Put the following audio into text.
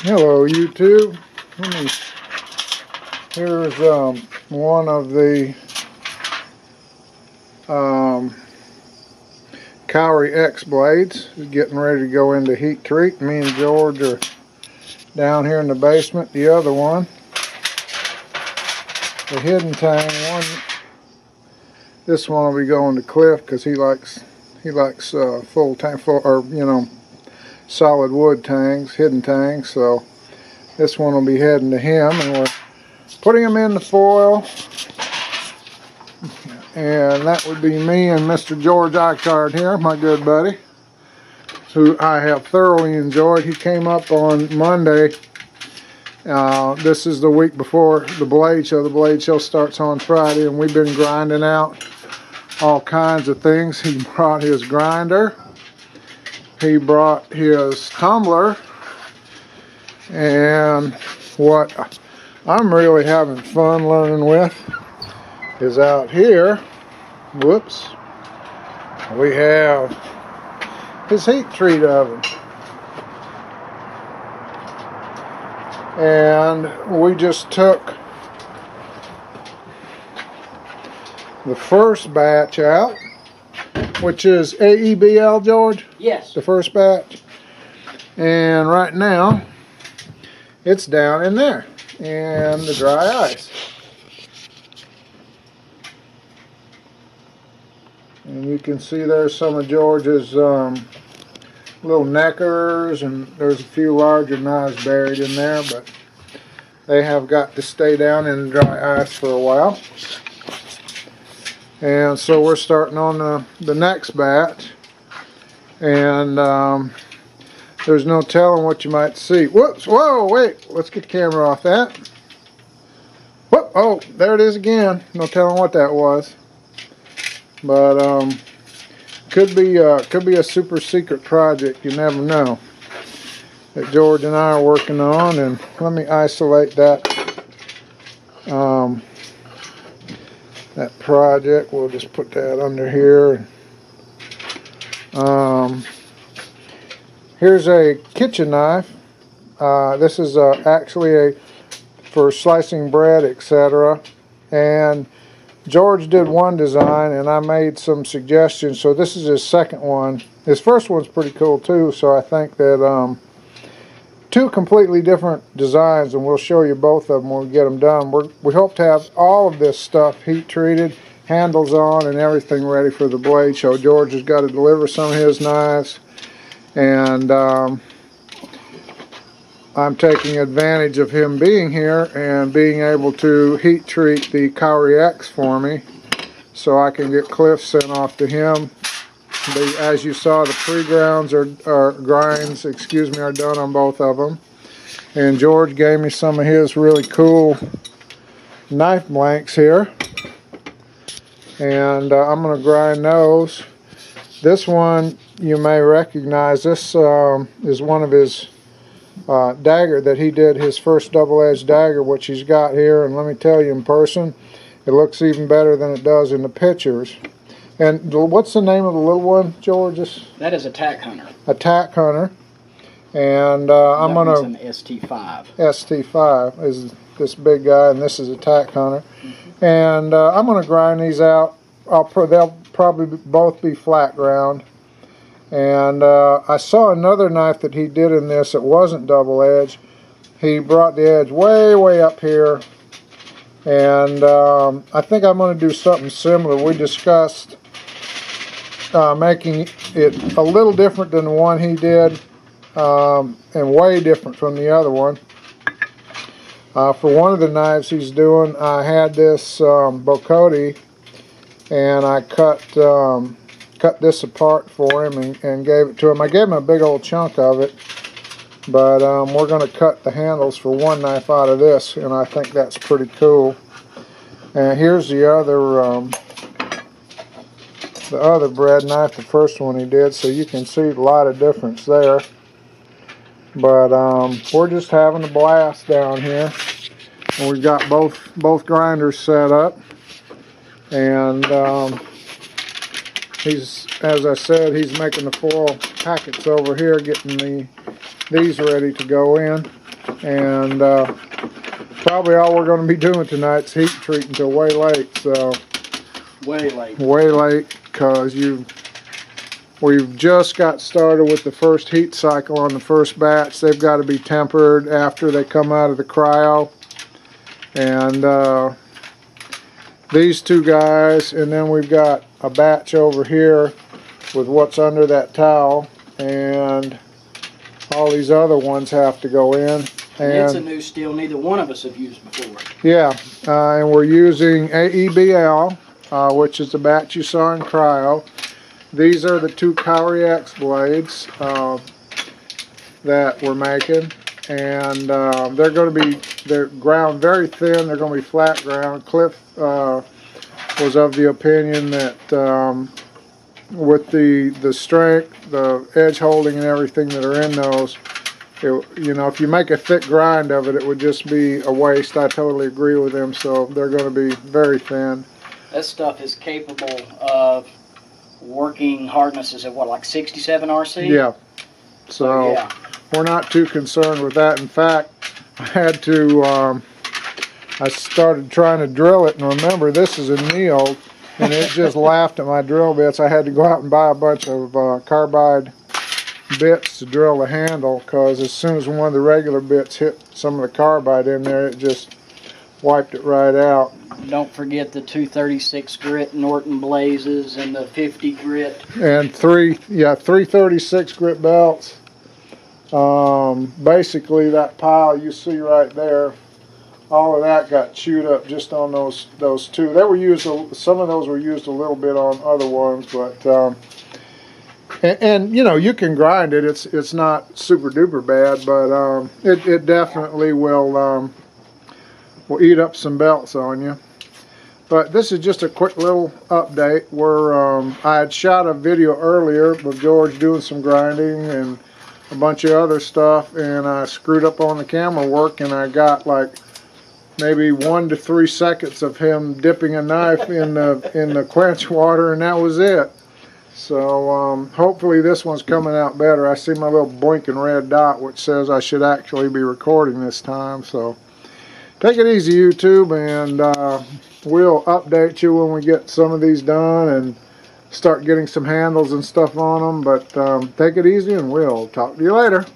Hello YouTube. Here's one of the Cowry X Blades. Getting ready to go into heat treat. Me and George are down here in the basement. The other one, the hidden tang one, this one will be going to Cliff because he likes full tang, or solid wood tangs, hidden tangs. So this one will be heading to him, and we're putting him in the foil. And that would be me and Mr. George Icard here, my good buddy, who I have thoroughly enjoyed. He came up on Monday. This is the week before the Blade Show. The Blade Show starts on Friday, and we've been grinding out all kinds of things. He brought his grinder. He brought his tumbler. And what I'm really having fun learning with is out here, whoops, we have his heat treat oven. And we just took the first batch out, which is AEBL, George? Yes. The first batch. And right now, it's down in there, and the dry ice. And you can see there's some of George's little neckers, and there's a few larger knives buried in there, but they have got to stay down in the dry ice for a while. And so we're starting on the next batch, and there's no telling what you might see. Whoops, whoa, wait, let's get the camera off that. Whoop, oh, there it is again. No telling what that was. But could be a super secret project. You never know. That George and I are working on. And let me isolate that that project. We'll just put that under here. Here's a kitchen knife. This is actually for slicing bread, etc. And George did one design, and I made some suggestions. So this is his second one. His first one's pretty cool too. So I think that two completely different designs, and we'll show you both of them when we get them done. We hope to have all of this stuff heat treated, handles on, and everything ready for the Blade Show. George has got to deliver some of his knives. And I'm taking advantage of him being here and being able to heat treat the Cowry X for me, so I can get Cliff sent off to him. As you saw, the pre-grounds or grinds, excuse me, are done on both of them. And George gave me some of his really cool knife blanks here, and I'm going to grind those. This one you may recognize. This is one of his dagger that he did, his first double-edged dagger, which he's got here. And let me tell you, in person, it looks even better than it does in the pictures. And what's the name of the little one, George? That is a Tack Hunter. A Tack Hunter. And I'm going to... an ST5. ST5 is this big guy, and this is a Tack Hunter. Mm-hmm. And I'm going to grind these out. They'll probably both be flat ground. And I saw another knife that he did in this that wasn't double edged. He brought the edge way up here, and I think I'm going to do something similar. We discussed making it a little different than the one he did, and way different from the other one. For one of the knives he's doing, I had this Bocote, and I cut this apart for him and gave it to him. I gave him a big old chunk of it, but we're going to cut the handles for one knife out of this, and I think that's pretty cool. And here's the other bread knife, the first one he did, so you can see a lot of difference there. But we're just having a blast down here, and we've got both grinders set up, and he's, as I said, he's making the foil packets over here, getting these ready to go in. And probably all we're going to be doing tonight's heat treat until way late. So Way late. way late, because we've just got started with the first heat cycle on the first batch. They've got to be tempered after they come out of the cryo. And these two guys, and then we've got a batch over here with what's under that towel, and all these other ones have to go in. And it's a new steel neither one of us have used before. Yeah, and we're using AEBL, which is the batch you saw in cryo. These are the two Cowry X Blades that we're making, and they're ground very thin. They're going to be flat ground. Cliff was of the opinion that with the strength, the edge holding, and everything that are in those, you know, if you make a thick grind of it, it would just be a waste. I totally agree with him. So they're going to be very thin. That stuff is capable of working hardnesses at what, like 67 RC? Yeah. So yeah, we're not too concerned with that. In fact, I had to, I started trying to drill it, and remember, this is a Neo, and it just laughed at my drill bits. I had to go out and buy a bunch of carbide bits to drill the handle, because as soon as one of the regular bits hit some of the carbide in there, it just wiped it right out. don't forget the 236 grit Norton Blazes and the 50 grit. And 336 grit belts. Basically that pile you see right there, all of that got chewed up just on those two. They were used, some of those were used a little bit on other ones, but and you know, you can grind it. It's not super duper bad, but it definitely will eat up some belts on you. But this is just a quick little update where I had shot a video earlier with George doing some grinding and a bunch of other stuff, and I screwed up on the camera work, and I got like maybe 1 to 3 seconds of him dipping a knife in the quench water, and that was it. So hopefully this one's coming out better. I see my little blinking red dot, which says I should actually be recording this time. So take it easy, YouTube, and we'll update you when we get some of these done and start getting some handles and stuff on them. But take it easy, and we'll talk to you later.